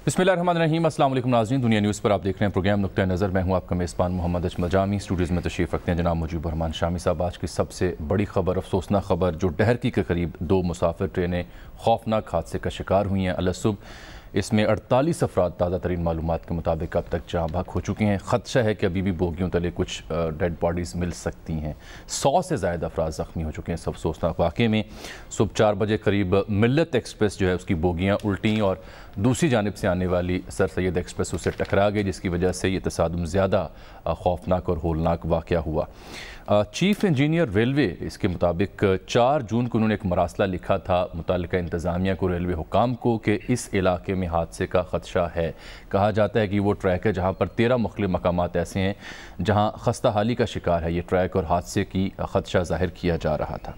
बिस्मिल्लाहिर्रहमानिर्रहीम। अस्सलाम वालेकुम नाज़रीन, दुनिया न्यूज़ पर आप देख रहे हैं प्रोग्राम नुक्ता नज़र। मैं हूं आपका मेज़बान मोहम्मद अजमल जामी। स्टूडियोज़ में तशरीफ़ रखते हैं जनाब मुजीबुर रहमान शामी साहब। आज की सबसे बड़ी खबर, अफसोसनाक खबर, जो डहरकी के करीब 2 मुसाफिर ट्रेनें खौफनाक हादसे का शिकार हुई हैं अलसुबह। इसमें 48 अफराद ताज़ा तरीन मालूमात के मुताबिक अब तक जहाँ भाग हो चुके हैं। ख़दशा है कि अभी भी बोगियों तले कुछ डेड बॉडीज़ मिल सकती हैं। 100 से ज़्यादा अफराद ज़ख्मी हो चुके हैं इस अफसोसनाक वाक़े में। सुबह 4 बजे करीब मिल्लत एक्सप्रेस जो है उसकी बोगियाँ उल्टी और दूसरी जानिब से आने वाली सर सैयद एक्सप्रेस उससे टकरा गई, जिसकी वजह से ये तसादुम ज़्यादा खौफनाक और होलनाक वाक़या हुआ। चीफ़ इंजीनियर रेलवे इसके मुताबिक 4 जून को उन्होंने एक मरासला लिखा था मुतल्लिका इंतज़ामिया को, रेलवे हुकाम को, कि इस इलाके में हादसे का ख़दशा है। कहा जाता है कि वो ट्रैक है जहाँ पर 13 मुख्तलिफ मकामात ऐसे हैं जहाँ खस्ता हाली का शिकार है ये ट्रैक, और हादसे की ख़दशा ज़ाहिर किया जा रहा था।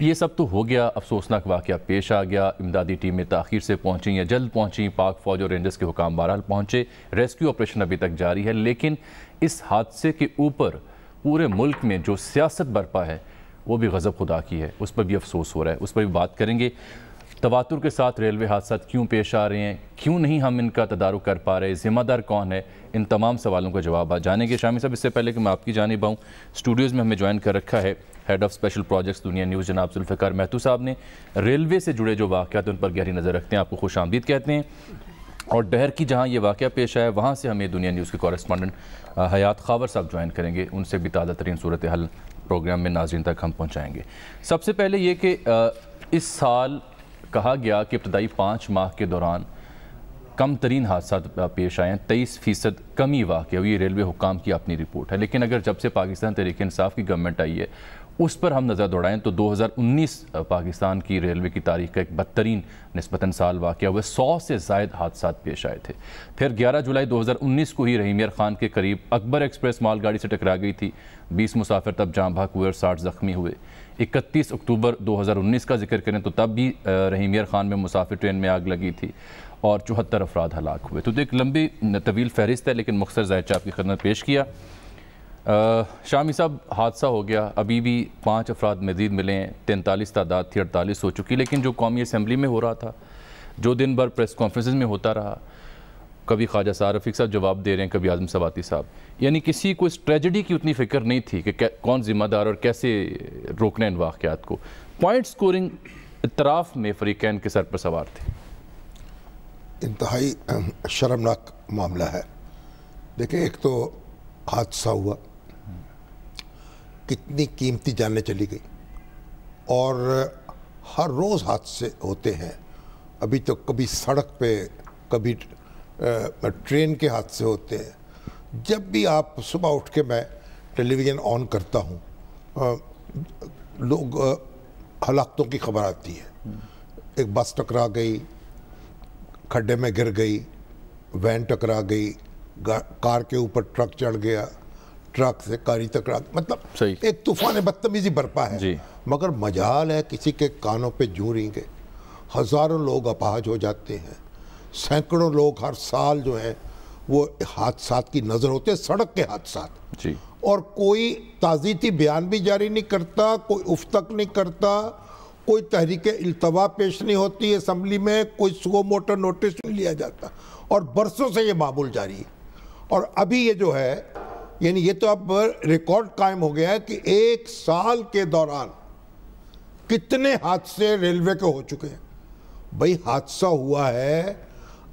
ये सब तो हो गया, अफसोसनाक वाक़या पेश आ गया। इमदादी टीमें ताख़ीर से पहुँची या जल्द पहुँची, पाक फ़ौज और रेंजर्स के हुकाम बहरहाल पहुँचे। रेस्क्यू ऑपरेशन अभी तक जारी है, लेकिन इस हादसे के ऊपर पूरे मुल्क में जो सियासत बरपा है वो भी गज़ब खुदा की है, उस पर भी अफसोस हो रहा है, उस पर भी बात करेंगे। तवातुर के साथ रेलवे हादसा क्यों पेश आ रहे हैं, क्यों नहीं हम इनका तदारुक कर पा रहे, ज़िम्मेदार कौन है, इन तमाम सवालों का जवाब आज जानेंगे। शामी साहब, इससे पहले कि मैं आपकी जानिब आऊँ, स्टूडियोज़ में हमें ज्वाइन कर रखा है हेड ऑफ स्पेशल प्रोजेक्ट्स दुनिया न्यूज़ जनाब जुल्फ़िकार महतू साहब ने। रेलवे से जुड़े जो वाक़यात उन पर गहरी नज़र रखते हैं, आपको खुश आमदीद कहते हैं। और डहर की जहाँ ये वाक़या पेश आया वहाँ से हमें दुनिया न्यूज़ के कॉरेस्पॉन्डेंट हयात खावर साहब ज्वाइन करेंगे, उनसे भी ताज़ा तरीन सूरत हाल प्रोग्राम में नाज़रीन तक हम पहुँचाएँगे। सबसे पहले ये कि इस साल कहा गया कि इब्तदाई 5 माह के दौरान कम तरीन हादसा पेश आए हैं, 23% कमी वाक़या हुई। रेलवे हुकाम की अपनी रिपोर्ट है, लेकिन अगर जब से पाकिस्तान तहरीक इंसाफ की गवर्नमेंट आई है उस पर हम नज़र दौड़ाएँ तो 2019 पाकिस्तान की रेलवे की तारीख का एक बदतरीन निस्बतन साल वाक़या हुआ। 100 से ज़ायद हादसा पेश आए थे। फिर 11 जुलाई 2019 को ही रहीम यार खान के करीब अकबर एक्सप्रेस मालगाड़ी से टकरा गई थी। 20 मुसाफिर तब जाँ भाग हुए और 60 ज़ख्मी हुए। 31 अक्टूबर 2019 का जिक्र करें तो तब भी रहीम यार खान में मुसाफिर ट्रेन में आग लगी थी और 74 अफराद हलाक हुए। तो एक लंबी तवील फहरिस्त है, लेकिन मुख्तसर ज़ायचा आपकी खिदमत पेश किया। शामी साहब, हादसा हो गया, अभी भी 5 अफराद मज़ीद मिले हैं, 43 तादाद थी, 48 हो चुकी। लेकिन जो कौमी असम्बली में हो रहा था, जो दिन भर प्रेस कॉन्फ्रेंस में होता रहा, कभी ख्वाजा सार रफ़ीक साहब जवाब दे रहे हैं, कभी आज़म सवाती साहब, यानी किसी को इस ट्रेजेडी की उतनी फ़िक्र नहीं थी कि कौन ज़िम्मेदार और कैसे रोकना इन वाक़यात को। पॉइंट स्कोरिंग इतराफ़ में फ़रीक़ैन के सर पर सवार थे। इंतहाई शर्मनाक मामला है। देखिए, एक तो हादसा हुआ, कितनी कीमती जानें चली गई, और हर रोज़ हादसे होते हैं। अभी तो कभी सड़क पे, कभी ट्रेन के हादसे होते हैं। जब भी आप सुबह उठ के मैं टेलीविज़न ऑन करता हूँ, लोग हलाकतों की खबर आती है। एक बस टकरा गई, खड्डे में गिर गई, वैन टकरा गई, कार के ऊपर ट्रक चढ़ गया, ट्रक से कारी टकरा, मतलब एक तूफान बदतमीजी बरपा है जी। मगर मजाल है किसी के कानों पे जूं रेंगे। हज़ारों लोग अपाहज हो जाते हैं, सैकड़ों लोग हर साल जो हैं वो हादसात की नज़र होते हैं, सड़क के हादसात जी। और कोई ताज़ीती बयान भी जारी नहीं करता, कोई उफ तक नहीं करता, कोई तहरीक इल्तवा पेश नहीं होती असम्बली में, कोई सो मोटर नोटिस नहीं लिया जाता, और बरसों से ये मामूल जारी है। और अभी ये जो है, यानी ये तो अब रिकॉर्ड कायम हो गया है कि 1 साल के दौरान कितने हादसे रेलवे के हो चुके हैं। भाई, हादसा हुआ है,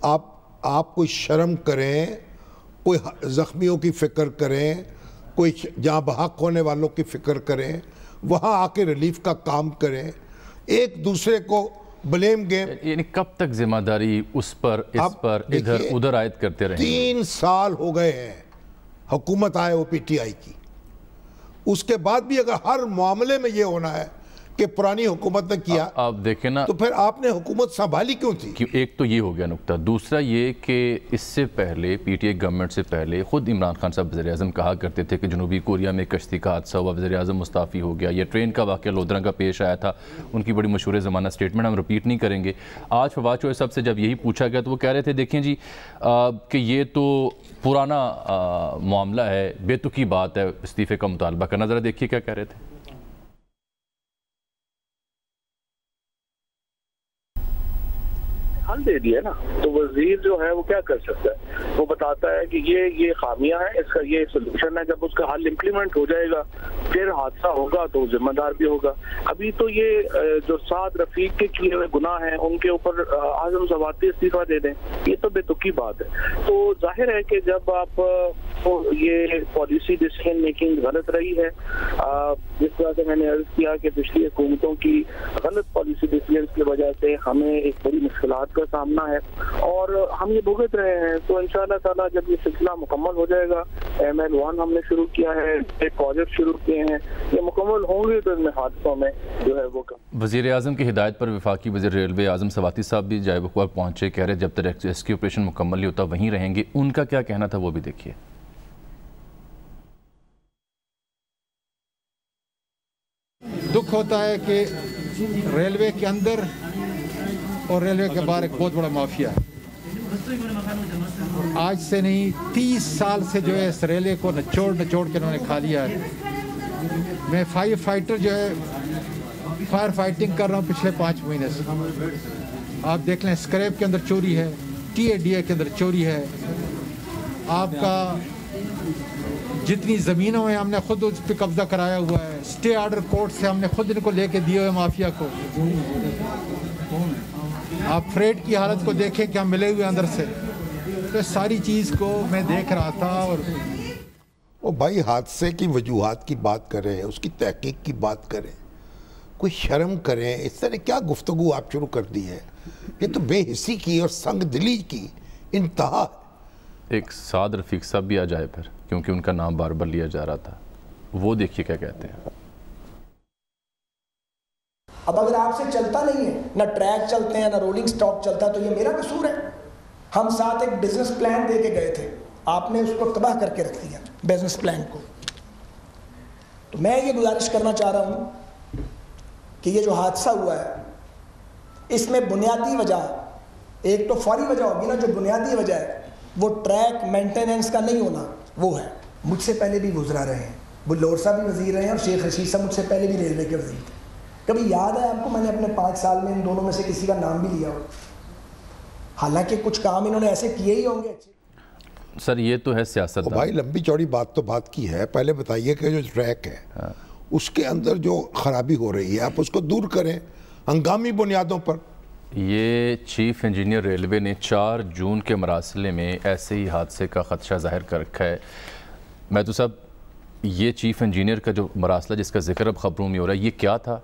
आप कोई शर्म करें, कोई ज़ख्मियों की फ़िक्र करें, कोई जहाँ बहक होने वालों की फ़िक्र करें, वहाँ आके रिलीफ का काम करें, एक दूसरे को ब्लेम गेम। यानी कब तक जिम्मेदारी उस पर, इस पर, इधर उधर आयद करते रहे। 3 साल हो गए हैं हुकूमत आए वो PTI की। उसके बाद भी अगर हर मामले में ये होना है कि पुरानी हुकूमत ने किया, आप देखें ना, तो फिर आपने हुकूमत संभाली क्यों थी? एक तो ये हो गया नुक्ता। दूसरा ये कि इससे पहले PTI गवर्नमेंट से पहले खुद इमरान खान साहब वज़ीर आज़म कहा करते थे कि जनूबी कोरिया में कश्ती का हादसा हुआ, वज़ीर आज़म मुस्ताफ़ी हो गया। ये ट्रेन का वाक़या लोधरा का पेश आया था, उनकी बड़ी मशहूर ज़माना स्टेटमेंट हम रिपीट नहीं करेंगे। आज फवाद चौधरी साहब से जब यही पूछा गया तो वो कह रहे थे, देखें जी कि ये तो पुराना मामला है, बेतुकी बात है इस्तीफ़े का मुतालबा करना। ज़रा देखिए क्या कह रहे थे। हल हल दे दिया ना, तो वजीर जो है वो क्या कर सकता है, वो बताता है कि ये खामियां हैं, इसका ये सोल्यूशन है। जब उसका हल इम्प्लीमेंट हो जाएगा फिर हादसा होगा तो जिम्मेदार भी होगा। अभी तो ये जो साद रफीक के किए हुए गुनाह हैं उनके ऊपर आजम सवाती इस्तीफा दे दें, ये तो बेतुकी बात है। तो जाहिर है कि जब आप ये पॉलिसी डिसीजन मेकिंग गलत रही है, जिस तरह से मैंने अर्ज किया कि पिछली हुकूमतों की गलत पॉलिसी डिसीजन की वजह से हमें एक बड़ी मुश्किलात का सामना है और हम ये भुगत रहे हैं। तो इंशाअल्लाह ताला जब ये सिलसिला मुकम्मल हो जाएगा, ML1 हमने शुरू किया है, एक प्रोजेक्ट शुरू किए हैं, ये मुकम्मल होंगे तो इनमें हादसों में जो है वो कम। वज़ीर आज़म की हिदायत पर वफाकी वज़ीर रेलवे आज़म सवाती साहब भी जाए वक़्त पहुँचे, कह रहे जब तक रेस्क्यू ऑपरेशन मुकम्मल नहीं होता वहीं रहेंगे। उनका क्या कहना था वो भी देखिए। दुख होता है कि रेलवे के अंदर और रेलवे के बाहर एक बहुत बड़ा माफिया है। आज से नहीं 30 साल से जो है इस रेलवे को नचोड़ के उन्होंने खा लिया है। मैं फायर फाइटर जो है फायर फाइटिंग कर रहा हूँ पिछले 5 महीने से। आप देख लें, स्क्रैप के अंदर चोरी है, TADA के अंदर चोरी है, आपका जितनी ज़मीनों में हमने खुद उस पर कब्जा कराया हुआ है, स्टे ऑर्डर कोर्ट से हमने खुद इनको लेके दिए हुए माफिया को। आप फ्रेट की हालत को देखें कि हम मिले हुए अंदर से, तो सारी चीज़ को मैं देख रहा था। और वो भाई हादसे की वजूहात की बात करें, उसकी तहकीक की बात करें, कोई शर्म करें। इस तरह क्या गुफ्तगू आप शुरू कर दी है, ये तो बेहिस्सी की और संग दिली की इंतहा। एक साद रफीक साहब भी आ जाए फिर, क्योंकि उनका नाम बार बार लिया जा रहा था, वो देखिए क्या कहते हैं। अब अगर आपसे चलता नहीं है, ना ट्रैक चलते हैं, ना रोलिंग स्टॉक चलता, तो ये मेरा कसूर है। हम साथ एक बिजनेस प्लान दे के गए थे, आपने उसको तबाह करके रख दिया बिजनेस प्लान को। तो मैं ये गुजारिश करना चाह रहा हूँ कि ये जो हादसा हुआ है इसमें बुनियादी वजह, एक तो फौरी वजह होगी ना, जो बुनियादी वजह है वो ट्रैक मेंटेनेंस का नहीं होना, वो है। मुझसे पहले भी गुजरा रहे हैं, बुल्लोर साहब भी वजीर रहे हैं और शेख रशीद साहब मुझसे पहले भी रेलवे के वजीर थे। कभी याद है आपको मैंने अपने 5 साल में इन दोनों में से किसी का नाम भी लिया हो? हालांकि कुछ काम इन्होंने ऐसे किए ही होंगे अच्छे। सर ये तो है सियासत। भाई लंबी चौड़ी बात तो बात की है, पहले बताइए कि जो ट्रैक है उसके अंदर जो खराबी हो रही है आप उसको दूर करें हंगामी बुनियादों पर। ये चीफ इंजीनियर रेलवे ने 4 जून के मरासले में ऐसे ही हादसे का खदशा जाहिर कर रखा है। मैं तो साहब, ये चीफ इंजीनियर का जो मरासला जिसका जिक्र अब खबरों में हो रहा है, ये क्या था?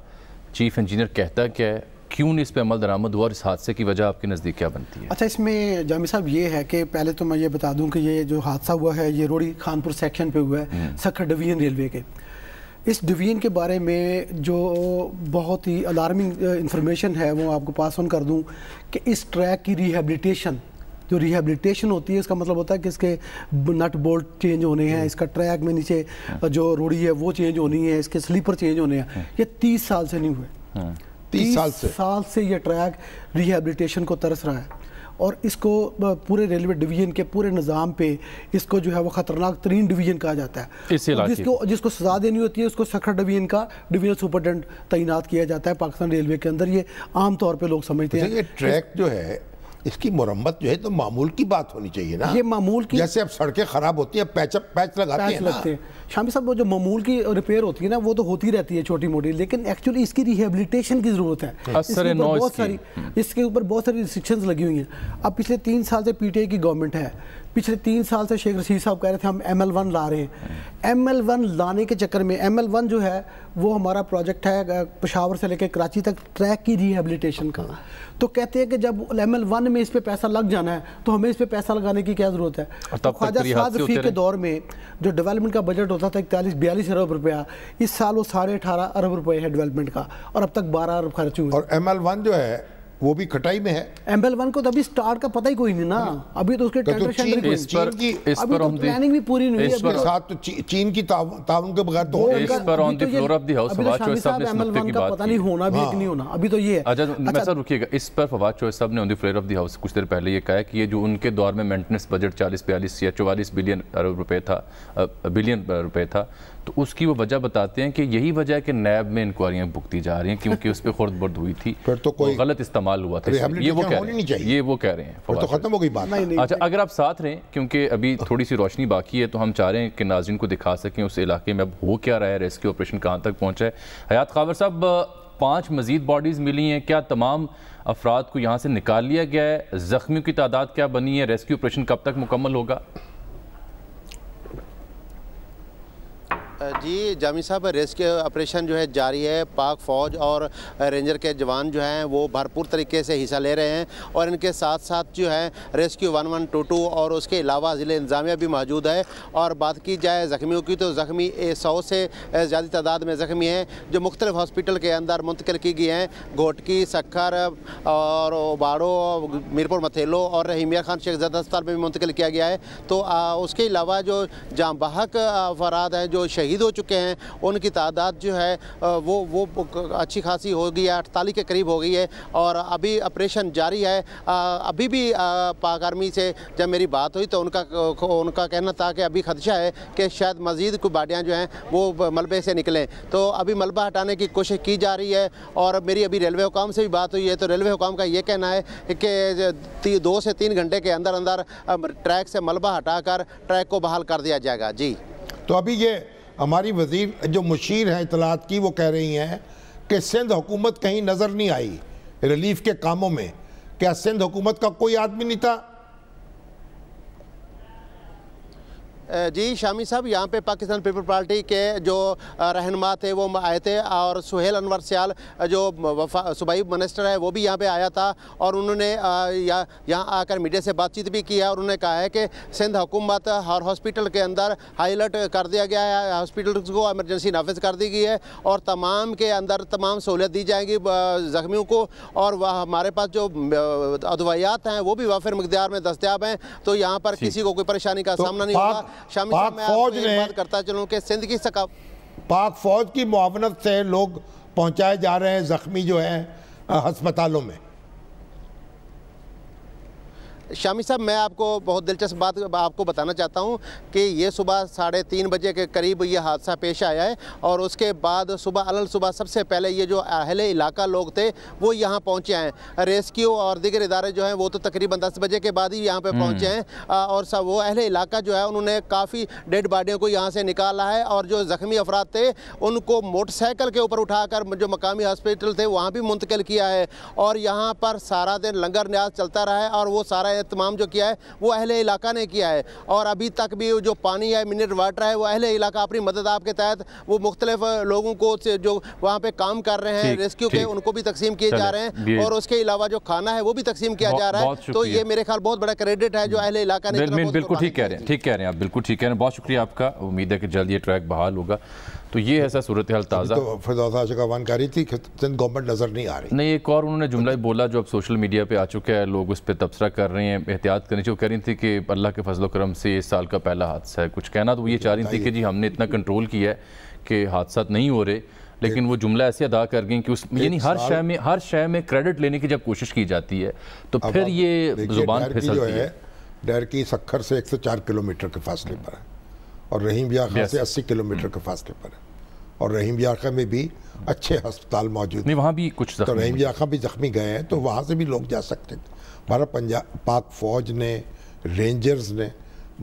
चीफ इंजीनियर कहता क्या है, क्यों नहीं इस पर अमल दरामद हुआ और इस हादसे की वजह आपके नज़दीक क्या बनती है? अच्छा, इसमें जामी साहब ये है कि पहले तो मैं ये बता दूं कि ये जो हादसा हुआ है ये रोड़ी खानपुर सेक्शन पे हुआ है, सखर डिवीजन रेलवे के। इस डिवीजन के बारे में जो बहुत ही अलार्मिंग इंफॉर्मेशन है वो आपको पास ऑन कर दूं कि इस ट्रैक की रिहेबिलिटेशन, जो रिहेबिलिटेशन होती है इसका मतलब होता है कि इसके नट बोल्ट चेंज होने हैं, इसका ट्रैक में नीचे जो रोड़ी है वो चेंज होनी है, इसके स्लीपर चेंज होने हैं। ये 30 साल से नहीं हुए। 30 साल से ये ट्रैक रिहेबिलिटेशन को तरस रहा है और इसको पूरे रेलवे डिवीजन के पूरे निज़ाम पे इसको जो है वो ख़तरनाक तरीन डिवीजन कहा जाता है। जिसको सजा देनी होती है उसको सखर डिवीजन का डिवीजन सुपरटेंडेंट तैनात किया जाता है पाकिस्तान रेलवे के अंदर। ये आम तौर पे लोग समझते हैं। ये ट्रैक जो है इसकी मुरम्मत जो है तो मामूल की बात होनी चाहिए ना। ये मामूल की, जैसे अब सड़कें खराब होती है पैच लगाते हैं। शामी साहब, वो जो मामूल की रिपेयर होती है ना वो तो होती रहती है छोटी मोटी, लेकिन एक्चुअली इसकी रिहेबिलिटेशन की जरूरत है। इसके ऊपर बहुत सारी रिस्ट्रिक्शंस लगी हुई हैं। अब पिछले 3 साल से PTI की गवर्नमेंट है, पिछले 3 साल से शेख रशीद साहब कह रहे थे हम ML1 ला रहे हैं। ML1 लाने के चक्कर में, ML1 जो है वो हमारा प्रोजेक्ट है पेशावर से लेकर कराची तक ट्रैक की रिहेबिलिटेशन का। तो कहते हैं कि जब ML1 में इस पे पैसा लग जाना है तो हमें इस पे पैसा लगाने की क्या जरूरत है? तो ख्वाजा साद रफीक के दौर में जो डेवलपमेंट का बजट होता था 41-42 अरब रुपया, इस साल वो 18.5 अरब रुपये है डेवलपमेंट का और अब तक 12 अरब खर्च हुए। और ML1 जो है वो भी कटाई में है। ML1 को तो अभी स्टार्ट का पता ही कोई नहीं ना, अभी तो उसके टेंडर प्लानिंग भी पूरी नहीं हुई। इसके साथ तो चीन की ताउन के बगैर तो इस पर on the floor of the house Fawad Chaudhry साहब ने ML1 का पता नहीं होना भी कि नहीं होना, अभी तो ये है। अच्छा सर रुकिएगा, इस पर फवाद चौधरी साहब ने on the floor of the house कुछ देर पहले ये कहा कि ये जो उनके दौर में मेंटेनेंस बजट 40-42 या 44 बिलियन रुपए था, तो उसकी वो वजह बताते हैं कि यही वजह है कि नैब में इंक्वायरियां भुगती जा रही हैं क्योंकि उस पर खुर्द बुर्द हुई थी, फिर तो कोई गलत इस्तेमाल कमाल हुआ था, ये वो कह रहे हैं, ये वो कह रहे हैं। तो खत्म हो गई बात। अच्छा, अगर आप साथ रहें, क्योंकि अभी थोड़ी सी रोशनी बाकी है, तो हम चाह रहे हैं कि नाज़रीन को दिखा सकें उस इलाके में अब हो क्या रहा है, रेस्क्यू ऑपरेशन कहाँ तक पहुँचा है। हयात खावर साहब, 5 मजीद बॉडीज़ मिली हैं, क्या तमाम अफराद को यहाँ से निकाल लिया गया है? ज़ख्मियों की तादाद क्या बनी है? रेस्क्यू ऑपरेशन कब तक मुकम्मल होगा? जी जामी साहब, रेस्क्यू ऑपरेशन जो है जारी है। पाक फ़ौज और रेंजर के जवान जो हैं वो भरपूर तरीके से हिस्सा ले रहे हैं और इनके साथ साथ जो है रेस्क्यू 1122 और उसके अलावा ज़िले इंतज़ामिया भी मौजूद है। और बात की जाए ज़ख्मियों की तो ज़ख्मी 100 से ज़्यादा तादाद में ज़ख्मी हैं जो मुख्तलिफ हॉस्पिटल के अंदर मुंतकिल की गई हैं। घोटकी, सखर और बाड़ो, मीरपुर मथेलो और रहीमिया खान शेख ज़दा अस्पताल में भी मुंतकिल किया गया है। तो उसके अलावा जो जाँ बहक अफराद हैं जो शहीद हो चुके हैं उनकी तादाद जो है वो अच्छी खासी हो गई है, 48 के करीब हो गई है और अभी ऑपरेशन जारी है। अभी भी पाक आर्मी से जब मेरी बात हुई तो उनका कहना था कि अभी खदशा है कि शायद मज़ीद कोई बाडियाँ जो हैं वो मलबे से निकलें, तो अभी मलबा हटाने की कोशिश की जा रही है। और मेरी अभी रेलवे हुकाम से भी बात हुई है तो रेलवे हुकाम का ये कहना है कि 2 से 3 घंटे के अंदर अंदर ट्रैक से मलबा हटाकर ट्रैक को बहाल कर दिया जाएगा। जी, तो अभी ये हमारी वज़ीर जो मुशीर हैं इतलात की, वो कह रही हैं कि सिंध हुकूमत कहीं नज़र नहीं आई रिलीफ के कामों में। क्या सिंध हुकूमत का कोई आदमी नहीं था? जी शामी साहब, यहाँ पे पाकिस्तान पीपल पार्टी के जो रहनुमा थे वो आए थे और सुहेल अनवर सियाल जो सूबाई मिनिस्टर है वो भी यहाँ पे आया था और उन्होंने यहाँ आकर मीडिया से बातचीत भी की है और उन्होंने कहा है कि सिंध हुकूमत हर हॉस्पिटल के अंदर हाई अलर्ट कर दिया गया है, हॉस्पिटल को इमरजेंसी नाफिज कर दी गई है और तमाम के अंदर तमाम सहूलियत दी जाएगी ज़ख्मियों को। और वह हमारे पास जो अदवायात हैं वो भी वाफिर मकदार में दस्तियाब हैं, तो यहाँ पर किसी को कोई परेशानी का सामना नहीं होगा। पाक फौज ने बात करता चलूं कि सिंध की पाक फौज की मुआवनत से लोग पहुंचाए जा रहे हैं ज़ख्मी जो हैं अस्पतालों में। शामी साहब, मैं आपको बहुत दिलचस्प बात आपको बताना चाहता हूं कि ये सुबह 3:30 बजे के करीब ये हादसा पेश आया है और उसके बाद सुबह सबसे पहले ये जो अहले इलाका लोग थे वो यहाँ पहुँचे हैं। रेस्क्यू और दीगर इदारे जो हैं वो तो तकरीबन 10 बजे के बाद ही यहाँ पे पहुँचे हैं और सब वो अहले इलाका जो है उन्होंने काफ़ी डेड बॉडियों को यहाँ से निकाला है और जो ज़ख्मी अफराद थे उनको मोटरसाइकिल के ऊपर उठाकर जो मकामी हॉस्पिटल थे वहाँ भी मुंतकिल किया है और यहाँ पर सारा दिन लंगर न्याज चलता रहा है और वो सारा तमाम जो किया है वो अहले इलाका ने किया है। और अभी तक भी जो पानी है, मिनरल वाटर है, वो अहले इलाका अपनी मदद आपके तहत वो मुख्तलिफ लोगों को जो वहाँ पे काम कर रहे हैं रेस्क्यू के उनको भी तकसीम किए जा रहे हैं और उसके अलावा जो खाना है वो भी तकसीम किया जा रहा है। तो ये मेरे ख्याल बहुत बड़ा क्रेडिट है जो अहले इलाका ने। बिल्कुल ठीक कह रहे हैं, ठीक कह रहे हैं आप, बिल्कुल ठीक कह रहे हैं। बहुत शुक्रिया आपका, उम्मीद है कि जल्द ये ट्रैक बहाल होगा। तो ये ऐसा सूरत हाल ताज़ा तो फिरदौस थी कि सिंध गवर्नमेंट नज़र नहीं आ रही। नहीं, एक और उन्होंने जुमला बोला जो अब सोशल मीडिया पे आ चुका है, लोग उस पर तबसरा कर रहे हैं, एहतियात करनी चाहिए। वो कह रही थी कि अल्लाह के फजल करम से इस साल का पहला हादसा है। कुछ कहना तो वो ये चाह रही थी कि जी हमने इतना कंट्रोल किया है कि हादसा नहीं हो रहे, लेकिन वो जुमला ऐसे अदा कर गई कि उस यानी हर शय में क्रेडिट लेने की जब कोशिश की जाती है तो फिर ये जुबान फिसलती है। डर की सखर से 104 किलोमीटर के फासले पर है और रहीम याखा से 80 किलोमीटर के फासले पर है और रहीम याखा में भी अच्छे अस्पताल मौजूद नहीं, वहाँ भी कुछ तो रहीम याखा भी ज़ख्मी गए हैं तो वहाँ से भी लोग जा सकते थे। हमारा पाक फौज ने, रेंजर्स ने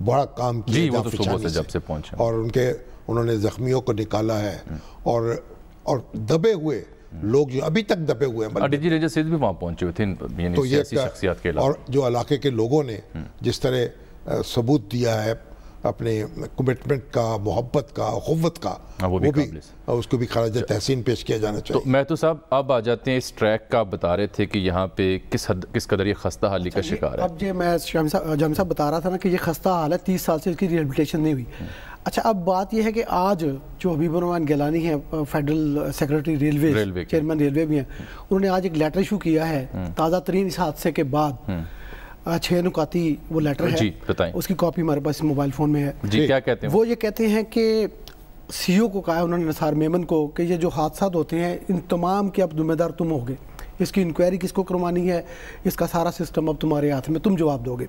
बड़ा काम किया वो तो सुबह से जब से पहुँचे और उन्होंने ज़ख्मियों को निकाला है और दबे हुए लोग जो अभी तक दबे हुए हैं रेंजर से भी वहाँ पहुँचे हुए थे तो ये शख्सियत के और जो इलाके के लोगों ने जिस तरह सबूत दिया है अपने कमिटमेंट का, मोहब्बत का, ख़ुव्वत का, वो भी उसको भी खराज तहसीन पेश किया जाना चाहिए। तो महतो साहब आप आ जाते हैं इस ट्रैक का, बता रहे थे कि यहाँ पे किस कदर ये खस्ता हाली का शिकार है। अब ये मैं जामी साहब बता रहा था ना कि ये खस्ता हाल है, 30 साल से इसकी रिहेबिलिटेशन नहीं हुई। अच्छा, अब बात यह है कि आज जो हबीबुर रहमान गिलानी है, federal secretary railway chairman railway भी हैं, उन्होंने आज एक लेटर इशू किया है ताज़ा तरीन इस हादसे के बाद। 6 नुकाती वो लेटर है, उसकी कॉपी हमारे पास मोबाइल फ़ोन में है। जी, क्या कहते हैं वो? ये कहते हैं कि सीईओ को कहा है उन्होंने, निसार मेमन को, कि ये जो हादसा होते हैं इन तमाम के अब जिम्मेदार तुम होगे। इसकी इंक्वायरी किसको करवानी है, इसका सारा सिस्टम अब तुम्हारे हाथ में, तुम जवाब दोगे।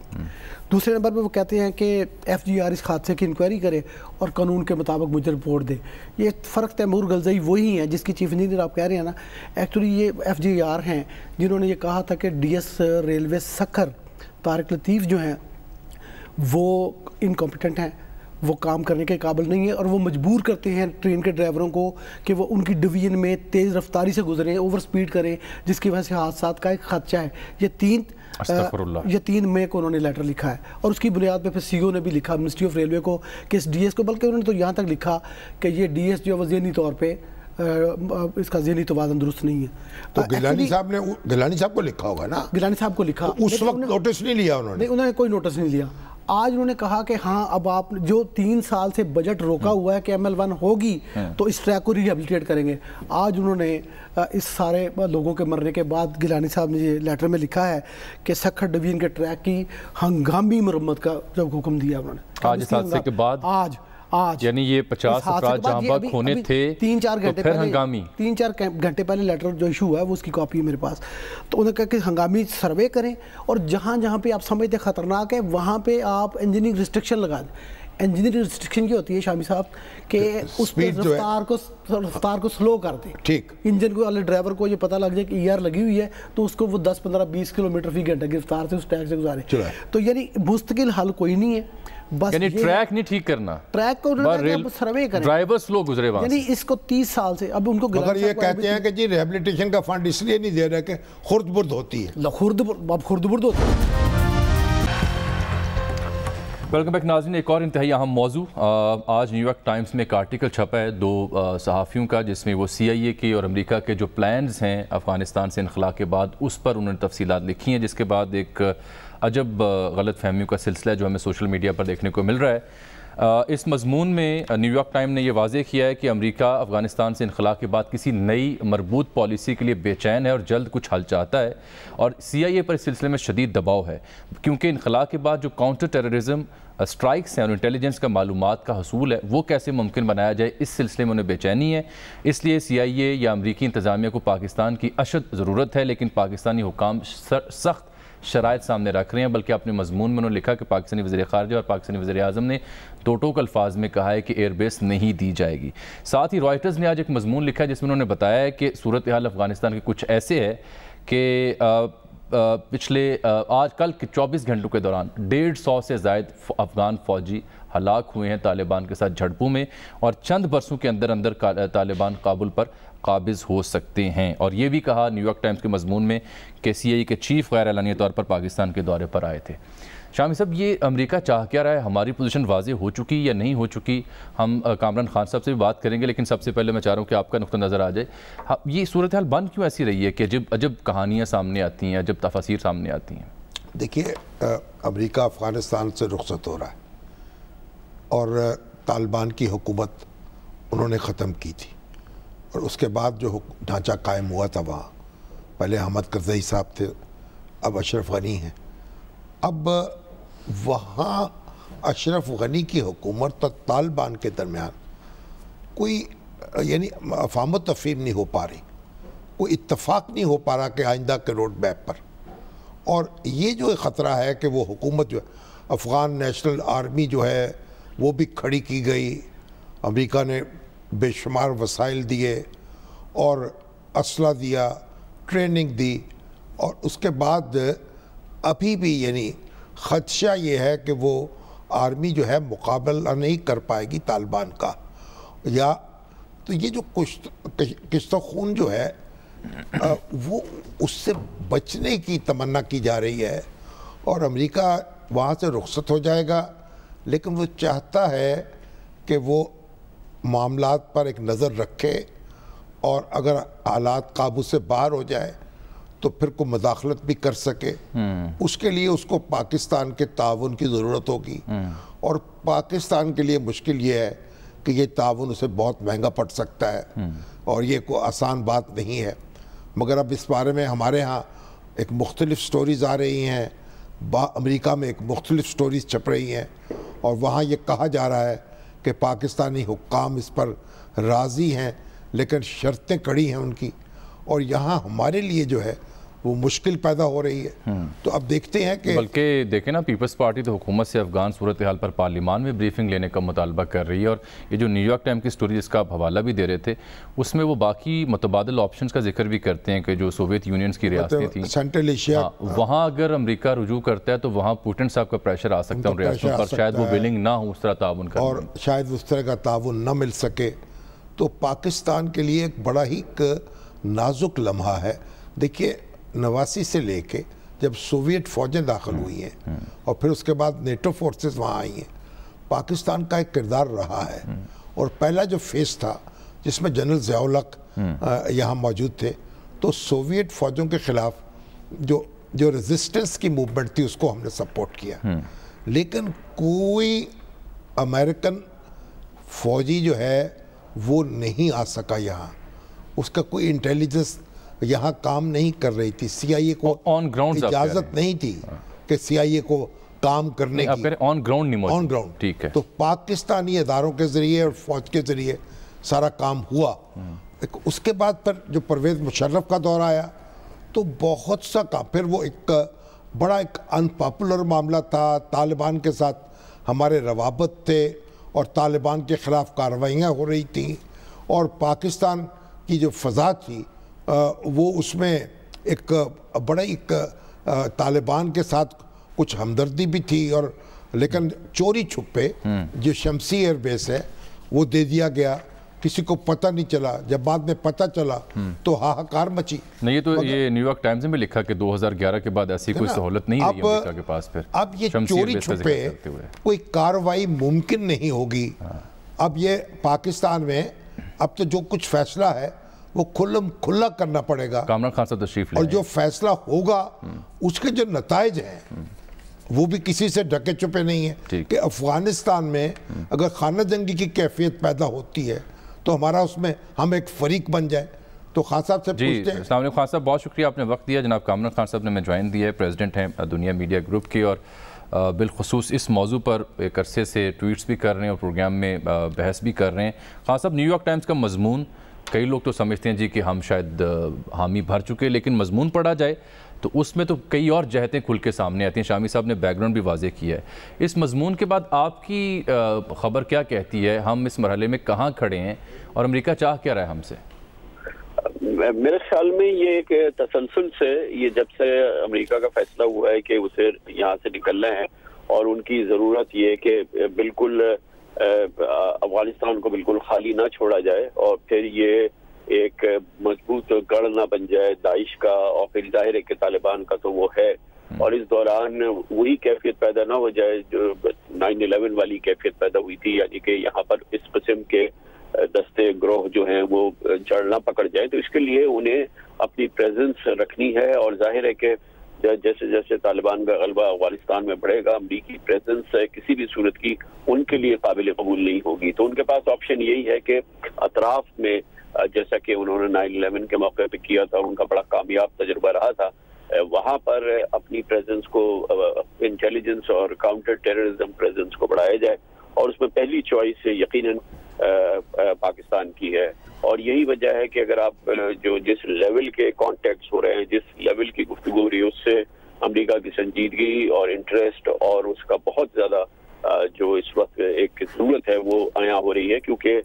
दूसरे नंबर पे वो कहते हैं कि FGR इस हादसे की इंक्वायरी करे और कानून के मुताबिक मुझे रिपोर्ट दे। ये फ़र्क तैमूर गलज़ई वही हैं जिसकी चीफ इंजीनियर आप कह रहे हैं ना। एक्चुअली ये FGR हैं जिन्होंने ये कहा था कि DS रेलवे सखर तारिक लतीफ़ जो हैं वो इनकॉम्पिटेंट हैं, वो काम करने के काबिल नहीं है और वो मजबूर करते हैं ट्रेन के ड्राइवरों को कि वो उनकी डिवीजन में तेज़ रफ्तारी से गुजरें, ओवर स्पीड करें, जिसकी वजह से हादसा का एक खदशा है। ये 3 मई को उन्होंने लेटर लिखा है और उसकी बुनियाद पे फिर CO ने भी लिखा मिनिस्ट्री ऑफ रेलवे को कि इस DS को, बल्कि उन्होंने तो यहाँ तक लिखा कि ये DS जो ज़हनी तौर पर इसका ज़हनी तवाज़ुन दुरुस्त नहीं है। तो गिलानी साहब को लिखा होगा ना? गिलानी साहब को लिखा, उस वक्त नोटिस नहीं लिया उन्होंने कोई नोटिस नहीं लिया। आज उन्होंने कहा कि हाँ अब आप जो 3 साल से बजट रोका हुआ है कि ML1 होगी तो इस ट्रैक को रिहेबिलिटेट करेंगे। आज उन्होंने इस सारे लोगों के मरने के बाद गिलानी साहब ने ये लेटर में लिखा है कि सखर डिवीजन के ट्रैक की हंगामी मरम्मत का जब हुक्म दिया उन्होंने आज इस हादसे के बाद, आज यानी ये 50 अफराद जहां पर खोने थे 3-4 घंटे तो हंगामी 3-4 घंटे पहले लेटर जो इशू हुआ है वो उसकी कॉपी है मेरे पास। तो उन्होंने कहा कि हंगामी सर्वे करें और जहां जहां पे आप समझते खतरनाक है वहां पे आप इंजीनियरिंग रिस्ट्रिक्शन लगा दें। इंजीनियरिंग रिस्ट्रिक्शन की होती है शामी साहब कि उस रफ्तार को स्लो कर दें। ठीक, इंजन को वाले ड्राइवर को ये पता लग जाए कि ER लगी हुई है तो उसको वो 10-15-20 किलोमीटर फी घंटे की रफ्तार से उस ट्रैक से गुजारे। तो यानी मुस्तकिल हल कोई नहीं है, बस यानी ट्रैक नहीं ठीक करना, ट्रैक को सर्वे करें, ड्राइवर स्लो गुजरे वहां यानी इसको 30 साल से अब उनको मगर ये कहते हैं कि जी रिहेबिलिटेशन का फंड इसलिए नहीं दे रहे कि खुर्द-बुर्द होती है। खुर्द-बुर्द होती है। वेलकम बैक नाज़रीन, एक और इंतहाई अहम मौजू। आज न्यूयॉर्क टाइम्स में एक आर्टिकल छपा है 2 सहाफ़ियों का जिसमें वो CIA के और अमेरिका के जो प्लान्स हैं अफ़गानिस्तान से इनखला के बाद उस पर उन्होंने तफसीलात लिखी हैं, जिसके बाद एक अजब गलत फहमियों का सिलसिला जो हमें सोशल मीडिया पर देखने को मिल रहा है। इस मजमून में न्यूयॉर्क टाइम ने यह वाज़ेह किया है कि अमेरिका अफ़गानिस्तान से इनखला के बाद किसी नई मरबूत पॉलिसी के लिए बेचैन है और जल्द कुछ हल चाहता है और CIA पर इस सिलसिले में शदीद दबाव है क्योंकि इनखला के बाद जो काउंटर टेररिज्म स्ट्राइक्स हैं और इंटेलिजेंस का मालूमात का हसूल है वो कैसे मुमकिन बनाया जाए, इस सिलसिले में उन्हें बेचैनी है। इसलिए CIA या अमरीकी इंतज़ामिया को पाकिस्तान की अशद ज़रूरत है, लेकिन पाकिस्तानी हुकाम सख्त शराइत सामने रख रहे हैं। बल्कि अपने मजमून में उन्होंने लिखा कि पाकिस्तानी वज़ीर ख़ारिजा और पाकिस्तानी वज़ीर आज़म ने टोटक अल्फाज में कहा है कि एयरबेस नहीं दी जाएगी। साथ ही रॉयटर्स ने आज एक मजमून लिखा जिसमें उन्होंने बताया है कि सूरत हाल अफ़गानिस्तान के कुछ ऐसे है कि पिछले आज कल के 24 घंटों के दौरान 150 से ज़ायद अफ़गान फ़ौजी हलाक हुए हैं तालिबान के साथ झड़पों में और चंद बरसों के अंदर अंदर तालिबान काबुल पर काबिज़ हो सकते हैं। और ये भी कहा न्यूयॉर्क टाइम्स के मजमून में कि CIA के चीफ गैर एलानी तौर पर पाकिस्तान के दौरे पर आए थे। शामी साहब, ये अमेरिका चाह क्या रहा है? हमारी पोजीशन वाज़ेह हो चुकी या नहीं हो चुकी? हम कामरान खान साहब से भी बात करेंगे, लेकिन सबसे पहले मैं चाह रहा हूँ कि आपका नुक्ता नज़र आ जाए। ये सूरत हाल बन क्यों ऐसी रही है कि अजब अजब कहानियाँ सामने आती हैं, अजब तफासीर सामने आती हैं? देखिए, अमेरिका अफ़गानिस्तान से रुखसत हो रहा है और तालिबान की हुकूमत उन्होंने ख़त्म की थी और उसके बाद जो ढांचा कायम हुआ था वहाँ, पहले अहमद करज़ई साहब थे, अब अशरफ गनी हैं। अब वहाँ अशरफ गनी की हुकूमत और तालिबान के दरमियान कोई यानी अफ़ाम तफ़हीम नहीं हो पा रही, कोई इत्तफ़ाक़ नहीं हो पा रहा कि आइंदा के रोड मैप पर। और ये जो ख़तरा है कि वो हुकूमत जो अफ़गान नेशनल आर्मी जो है वो भी खड़ी की गई, अमेरिका ने बेशुमार वसाइल दिए और असला दिया, ट्रेनिंग दी और उसके बाद अभी भी यानी ख़दशा ये है कि वो आर्मी जो है मुकाबला नहीं कर पाएगी तालिबान का, या तो ये जो किश्त खून जो है वो उससे बचने की तमन्ना की जा रही है और अमेरिका वहाँ से रुखसत हो जाएगा, लेकिन वो चाहता है कि वो मामलात पर एक नज़र रखे और अगर हालात काबू से बाहर हो जाए तो फिर को मुदाखलत भी कर सके। उसके लिए उसको पाकिस्तान के ताउन की ज़रूरत होगी और पाकिस्तान के लिए मुश्किल ये है कि ये ताउन उसे बहुत महंगा पड़ सकता है और ये कोई आसान बात नहीं है। मगर अब इस बारे में हमारे यहाँ एक मुख्तलिफ स्टोरीज़ आ रही हैं, अमेरिका में एक मुख्तलिफ स्टोरीज़ छप रही हैं और वहाँ ये कहा जा रहा है कि पाकिस्तानी हुक्काम इस पर राज़ी हैं, लेकिन शर्तें कड़ी हैं उनकी और यहाँ हमारे लिए जो है वो मुश्किल पैदा हो रही है। तो अब देखते हैं कि बल्कि देखें ना, पीपल्स पार्टी तो हुकूमत से अफगान सूरत हाल पर पार्लियामान में ब्रीफिंग लेने का मुतालबा कर रही है, और ये जो न्यूयॉर्क टाइम की स्टोरी जिसका आप हवाला भी दे रहे थे, उसमें वो बाकी मुतबादिल ऑप्शंस का जिक्र भी करते हैं कि जो सोवियत यूनियंस की रियासतें थी सेंट्रल एशिया, वहाँ अगर अमेरिका रुजू करता है तो वहाँ पुतिन साहब का प्रेशर आ सकता है उन रियासतों पर, शायद वो विलिंग ना हो उस तरह ताउन करने, और शायद उस तरह का ताउन न मिल सके। तो पाकिस्तान के लिए एक बड़ा ही नाजुक लम्हा है। देखिए 89 से लेके जब सोवियत फौजें दाखिल हुई हैं और फिर उसके बाद नेटो फोर्सेस वहाँ आई हैं, पाकिस्तान का एक किरदार रहा है। और पहला जो फेज था जिसमें जनरल ज़िया-उल-हक यहाँ मौजूद थे, तो सोवियत फौजों के खिलाफ जो रेजिस्टेंस की मूवमेंट थी उसको हमने सपोर्ट किया। लेकिन कोई अमेरिकन फौजी जो है वो नहीं आ सका यहाँ, उसका कोई इंटेलिजेंस यहाँ काम नहीं कर रही थी। CIA को ऑन ग्राउंड इजाजत नहीं थी कि CIA को काम करने की, ऑन ग्राउंड नहीं मौजूद। ऑन ग्राउंड, ठीक है। तो पाकिस्तानी इदारों के जरिए और फौज के जरिए सारा काम हुआ। उसके बाद पर जो परवेज मुशर्रफ का दौर आया तो बहुत सा काम, फिर वो एक बड़ा एक अनपॉपुलर मामला था, तालिबान के साथ हमारे रवाबत थे और तालिबान के ख़िलाफ़ कार्रवाइयाँ हो रही थी, और पाकिस्तान की जो फ़ज़ा थी वो उसमें एक बड़ा एक तालिबान के साथ कुछ हमदर्दी भी थी, और लेकिन चोरी छुपे जो शमसी एयरबेस है वो दे दिया गया, किसी को पता नहीं चला। जब बाद में पता चला तो हाहाकार मची। नहीं, ये न्यूयॉर्क टाइम्स में भी लिखा कि 2011 के बाद ऐसी कोई सहूलत नहीं रही अमेरिका के पास। फिर अब ये चोरी छुपे कोई कार्रवाई मुमकिन नहीं होगी। अब ये पाकिस्तान में अब तो जो कुछ फैसला है वो खुला करना पड़ेगा। कामरान खान साहब तशरीफ और जो फैसला होगा उसके जो नताइज हैं वो भी किसी से ढके छुपे नहीं है कि अफगानिस्तान में अगर खाना जंगी की कैफियत पैदा होती है तो हमारा उसमें हम एक फरीक बन जाए। तो खान साहब से पूछते हैं। अस्सलाम वालेकुम खान साहब, बहुत शुक्रिया आपने वक्त दिया। जनाब कामरान खान साहब ने हमें ज्वाइन दिया है, प्रेसिडेंट हैं दुनिया मीडिया ग्रुप के, और बिलखुसूस इस मौजू पर एक अरसे से ट्वीट्स भी कर रहे हैं और प्रोग्राम में बहस भी कर रहे हैं। खान साहब, न्यूयॉर्क टाइम्स का मजमून कई लोग तो समझते हैं जी कि हम शायद हामी भर चुके, लेकिन मजमून पढ़ा जाए तो उसमें तो कई और जहतें खुल के सामने आती हैं। शामी साहब ने बैकग्राउंड भी वाजे किया है। इस मजमून के बाद आपकी खबर क्या कहती है? हम इस मरहले में कहाँ खड़े हैं और अमेरिका चाह क्या रहा है हमसे? मेरे ख्याल में ये एक तसलसल से, ये जब से अमेरिका का फैसला हुआ है कि उसे यहाँ से निकलना है और उनकी ज़रूरत ये है कि बिल्कुल अफगानिस्तान को बिल्कुल खाली ना छोड़ा जाए और फिर ये एक मजबूत गढ़ ना बन जाए दाइश का, और फिर जाहिर है कि तालिबान का तो वो है, और इस दौरान वही कैफियत पैदा ना हो जाए जो 9/11 वाली कैफियत पैदा हुई थी, यानी कि यहाँ पर इस किस्म के दस्ते ग्रोह जो हैं वो जड़ ना पकड़ जाए। तो इसके लिए उन्हें अपनी प्रेजेंस रखनी है, और जाहिर है कि जैसे जैसे तालिबान का गलबा अफगानिस्तान में बढ़ेगा, अमरीकी प्रेजेंस किसी भी सूरत की उनके लिए काबिल कबूल नहीं होगी। तो उनके पास ऑप्शन यही है कि अतराफ में, जैसा कि उन्होंने 9/11 के मौके पे किया था, उनका बड़ा कामयाब तजुर्बा रहा था, वहाँ पर अपनी प्रेजेंस को, इंटेलिजेंस और काउंटर टेररिज्म प्रेजेंस को बढ़ाया जाए, और उसमें पहली चॉइस यकीनन पाकिस्तान की है। और यही वजह है कि अगर आप जो जिस लेवल के कॉन्टेक्ट्स हो रहे हैं, जिस लेवल की गुफ्तगू हो रही है, उससे अमेरिका की संजीदगी और इंटरेस्ट और उसका बहुत ज्यादा जो इस वक्त एक जरूरत है वो आया हो रही है, क्योंकि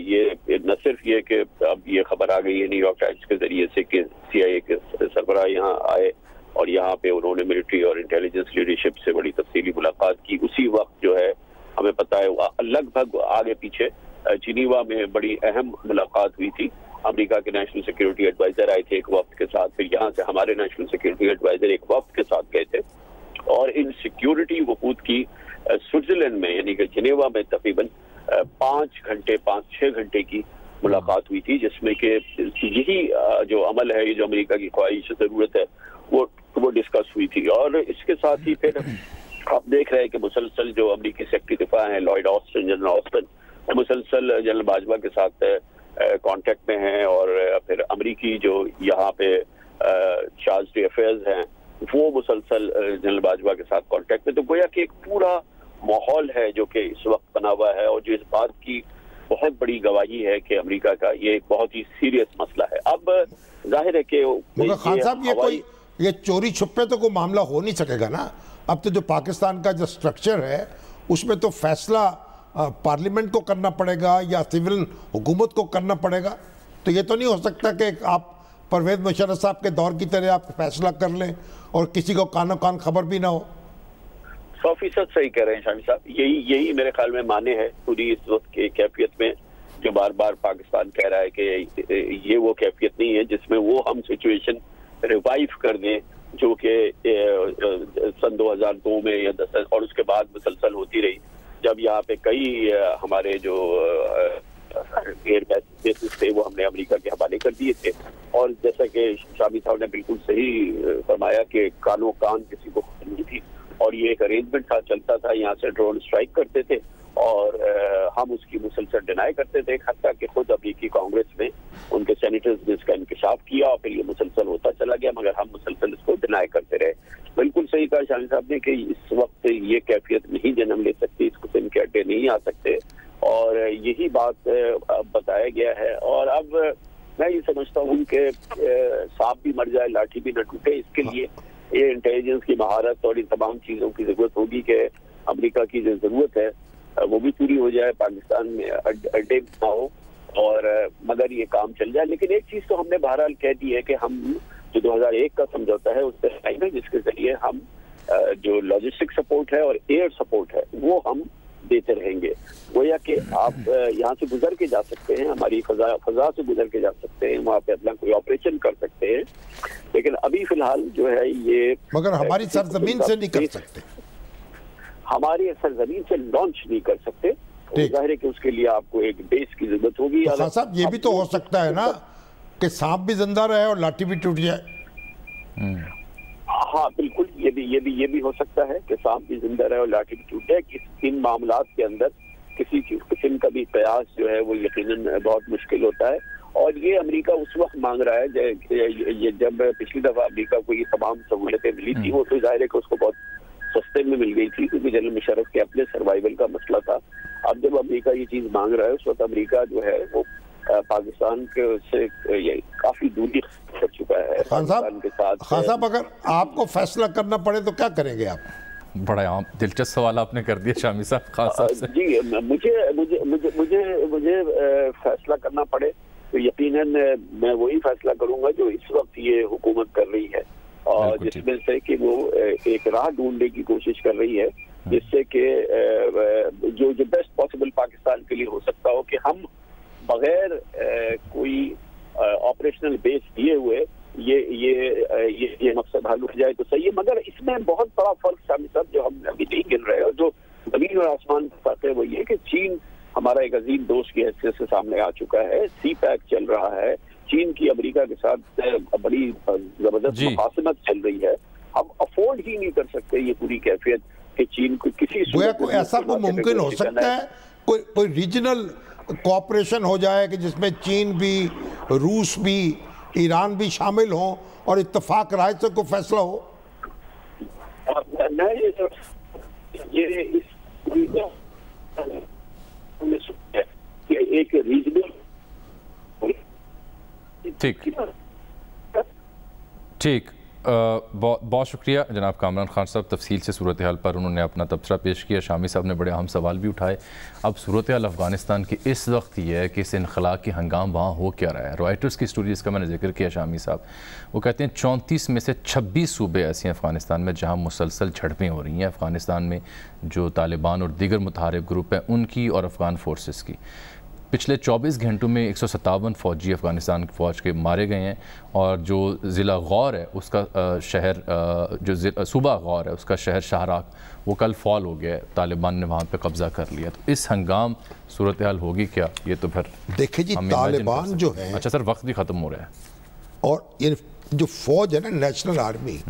ये न सिर्फ ये कि अब ये खबर आ गई है न्यूयॉर्क टाइम्स के जरिए से कि CIA के सरबराह यहाँ आए और यहाँ पे उन्होंने मिलिट्री और इंटेलिजेंस लीडरशिप से बड़ी तफसीली मुलाकात की। उसी वक्त जो है हमें पता है लगभग आगे पीछे जिनीवा में बड़ी अहम मुलाकात हुई थी। अमेरिका के नेशनल सिक्योरिटी एडवाइजर आए थे एक वक्त के साथ, फिर यहाँ से हमारे नेशनल सिक्योरिटी एडवाइजर एक वक्त के साथ गए थे, और इन सिक्योरिटी वफूद की स्विट्जरलैंड में यानी कि जिनेवा में तकरीबन 5-6 घंटे की मुलाकात हुई थी, जिसमें कि यही जो अमल है, ये जो अमेरिका की ख्वाहिश जरूरत है वो डिस्कस हुई थी। और इसके साथ ही फिर आप देख रहे हैं कि मुसलसल जो अमेरिकी सेक्रेटरी दिफा हैं लॉयड ऑस्टिन, जनरल ऑस्टिन, मुसलसल जनरल बाजवा के साथ कांटेक्ट में हैं, और फिर अमेरिकी जो यहाँ पे चार्ज अफेयर्स हैं वो मुसलसल जनरल बाजवा के साथ कांटेक्ट में। तो गोया कि एक पूरा माहौल है जो कि इस वक्त बना हुआ है, और जो इस बात की बहुत बड़ी गवाही है कि अमेरिका का ये एक बहुत ही सीरियस मसला है। अब जाहिर है कि मगर खान साहब ये चोरी छुपे तो कोई मामला हो नहीं सकेगा ना। अब तो जो पाकिस्तान का जो स्ट्रक्चर है उसमें तो फैसला पार्लियामेंट को करना पड़ेगा या सिविल हुकूमत को करना पड़ेगा। तो ये तो नहीं हो सकता कि आप परवेज मुशर्रफ साहब के दौर की तरह आप फैसला कर लें और किसी को कानो कान खबर भी ना हो। 100% सही कह रहे हैं शामी साहब। यही मेरे ख्याल में माने है पूरी इस वक्त की कैफियत में, जो बार बार पाकिस्तान कह रहा है कि ये वो कैफियत नहीं है जिसमें वो हम सिचुएशन रिवाइव कर दें जो कि सन 2002 में या 10 और उसके बाद मुसलसल होती रही, जब यहाँ पे कई हमारे जो एयर बेसिस थे वो हमने अमेरिका के हवाले कर दिए थे। और जैसा कि शामी साहब ने बिल्कुल सही फरमाया कि कानो कान किसी को नहीं थी और ये एक अरेंजमेंट था, चलता था, यहाँ से ड्रोन स्ट्राइक करते थे और हम उसकी मुसलसल डिनाई करते थे, हत्ता कि खुद अमेरिकी कांग्रेस में उनके सेनेटर्स ने इसका इंकशाफ किया और फिर ये मुसलसल होता चला गया, मगर हम मुसलसल इसको डिनाई करते रहे। बिल्कुल सही कहा शामी साहब ने कि इस वक्त ये कैफियत नहीं जन्म ले सकती, इसको किस्म के अड्डे नहीं आ सकते और यही बात बताया गया है। और अब मैं ये समझता हूँ कि सांप भी मर जाए लाठी भी न टूटे, इसके लिए ये इंटेलिजेंस की महारत और इन तमाम चीज़ों की ज़रूरत होगी कि अमेरिका की जो ज़रूरत है वो भी पूरी हो जाए, पाकिस्तान में अड्डे ना हो और मगर ये काम चल जाए। लेकिन एक चीज़ तो हमने बहरहाल कह दी है कि हम जो 2001 का समझौता है उससे टाइम है जिसके जरिए हम जो लॉजिस्टिक सपोर्ट है और एयर सपोर्ट है वो हम देते रहेंगे। गोया कि आप यहाँ से गुजर के जा सकते हैं, हमारी फजा से गुजर के जा सकते हैं, वहाँ पे अपना कोई ऑपरेशन कर सकते हैं, लेकिन अभी फिलहाल जो है ये मगर हमारी सरजमीन से नहीं कर सकते, हमारी सरजमीन से लॉन्च नहीं कर सकते। जाहिर है कि उसके लिए आपको एक बेस की जरूरत होगी। तो साहब ये भी तो हो सकता है ना कि सांप भी जिंदा रहे और लाठी भी टूट जाए। हाँ बिल्कुल, ये भी हो सकता है कि सांप भी जिंदा रहे और लाठी भी टूट जाए। इन मामलात के अंदर किसी किस्म का भी प्रयास जो है वो यकीनन बहुत मुश्किल होता है और ये अमेरिका उस वक्त मांग रहा है जब पिछली दफा अमेरिका को ये तमाम सहूलतें मिली थी वो तो जाहिर है कि उसको बहुत सस्ते में मिल गई थी क्योंकि जनरल मुशर्रफ के अपने सर्वाइवल का मसला था। अब जब अमेरिका ये चीज मांग रहा है उस वक्त अमेरिका जो है वो पाकिस्तान के से काफी दूरी कर चुका है पाकिस्तान के साथ। खान साहब अगर आपको फैसला करना पड़े तो क्या करेंगे आप? बड़ा आम दिलचस्प सवाल आपने कर दिया शामी साहब खान साहब से। जी मुझे फैसला करना पड़े तो यकीनन मैं वही फैसला करूंगा जो इस वक्त ये हुकूमत कर रही है और जिसमें से कि वो एक राह ढूंढने की कोशिश कर रही है जिससे कि जो बेस्ट पॉसिबल पाकिस्तान के लिए हो सकता हो कि हम बगैर कोई ऑपरेशनल बेस दिए हुए ये मकसद हल हो जाए तो सही है। मगर इसमें बहुत बड़ा फर्क शामिल साहब जो हम अभी नहीं गिन रहे और जो जमीन और आसमान का फर्क है वो ये कि चीन हमारा एक अजीम दोस्त की हैसियत से सामने आ चुका है, CPEC चल रहा है, चीन की अमेरिका के साथ बड़ी जबरदस्त मुखासमत चल रही है। हम अफोर्ड ही नहीं कर सकते ये पूरी कैफियत कि चीन को किसी ऐसा कोई मुमकिन हो सकता है कोई रीजनल कोऑपरेशन हो जाए कि जिसमें चीन भी, रूस भी, ईरान भी शामिल हो और इत्तेफाक राय से कोई फैसला हो? एक रीजनल ठीक बहुत शुक्रिया जनाब कामरान खान साहब, तफसील से सूरत हाल पर उन्होंने अपना तबसरा पेश किया। शामी साहब ने बड़े अहम सवाल भी उठाए। अब सूरत हाल अफ़गानिस्तान की इस वक्त ये है कि इस इनखला की हंगाम वहाँ हो क्या रहा है। रॉयटर्स की स्टोरी जिसका मैंने जिक्र किया शामी साहब, वो कहते हैं 34 में से 26 सूबे ऐसे हैं अफ़गानिस्तान में जहाँ मुसलसल झड़पें हो रही हैं अफ़गानिस्तान में, जो तालिबान और दीगर मुतहारिब ग्रुप हैं उनकी और अफ़गान फोर्सेस की। पिछले 24 घंटों में 157 फ़ौजी अफ़गानिस्तान की फ़ौज के मारे गए हैं और जो ज़िला गौर है उसका शहर जो सूबा गौर है उसका शहर शाहराक वो कल फॉल हो गया है, तालिबान ने वहाँ पे कब्ज़ा कर लिया। तो इस हंगाम सूरत हाल होगी क्या, ये तो फिर देखिए जी तालिबान जो है। अच्छा सर वक्त भी ख़त्म हो रहा है और ये जो फ़ौज है ना नेशनल आर्मी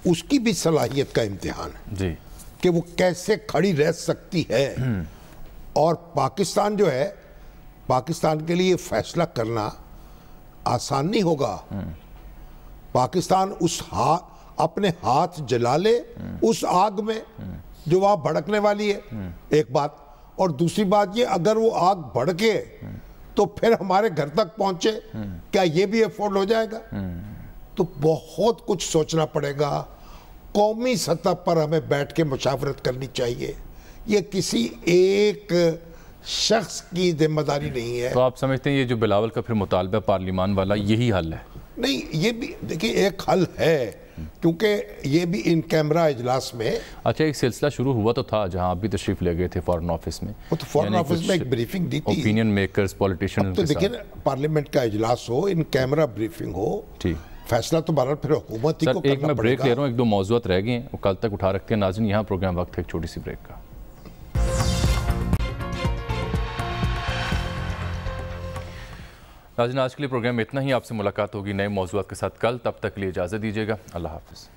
उसकी भी सलाहियत का इम्तिहान है जी कि वो कैसे खड़ी रह सकती है। और पाकिस्तान जो है, पाकिस्तान के लिए फैसला करना आसान नहीं होगा। पाकिस्तान अपने हाथ जला ले उस आग में जो वहां भड़कने वाली है, एक बात। और दूसरी बात ये, अगर वो आग बढ़ के तो फिर हमारे घर तक पहुंचे, क्या ये भी अफोर्ड हो जाएगा? तो बहुत कुछ सोचना पड़ेगा। कौमी सतह पर हमें बैठ के मुशावरत करनी चाहिए। ये किसी एक शख्स की जिम्मेदारी नहीं है। तो आप समझते हैं ये जो बिलावल का फिर मुतालबा पार्लिमान वाला यही हल है? नहीं, ये भी देखिए एक हल है, क्योंकि ये भी इन कैमरा इजलास में। अच्छा, एक सिलसिला शुरू हुआ तो था जहां आप भी तशरीफ ले गए थे फॉरेन ऑफिस में। वो तो फॉरेन ऑफिस में एक ब्रीफिंग दी थी, ओपिनियन मेकर्स, पॉलिटिशियंस। तो देखिए पार्लियामेंट का इजलास हो, इन कैमरा ब्रीफिंग हो, ठीक, फैसला तो बहरहाल फिर हुकूमत ही को करना पड़ेगा। एक मैं ब्रेक ले रहा हूँ, एक दो मौजूद रह गए हैं, वो कल तक उठा रखते हैं नाज़रीन। यहाँ प्रोग्राम वक्त है एक छोटी सी ब्रेक का। नाज़रीन, आज के लिए प्रोग्राम में इतना ही। आपसे मुलाकात होगी नए मौजूद के साथ कल। तब तक के लिए इजाज़त दीजिएगा। अल्लाह हाफ़िज़।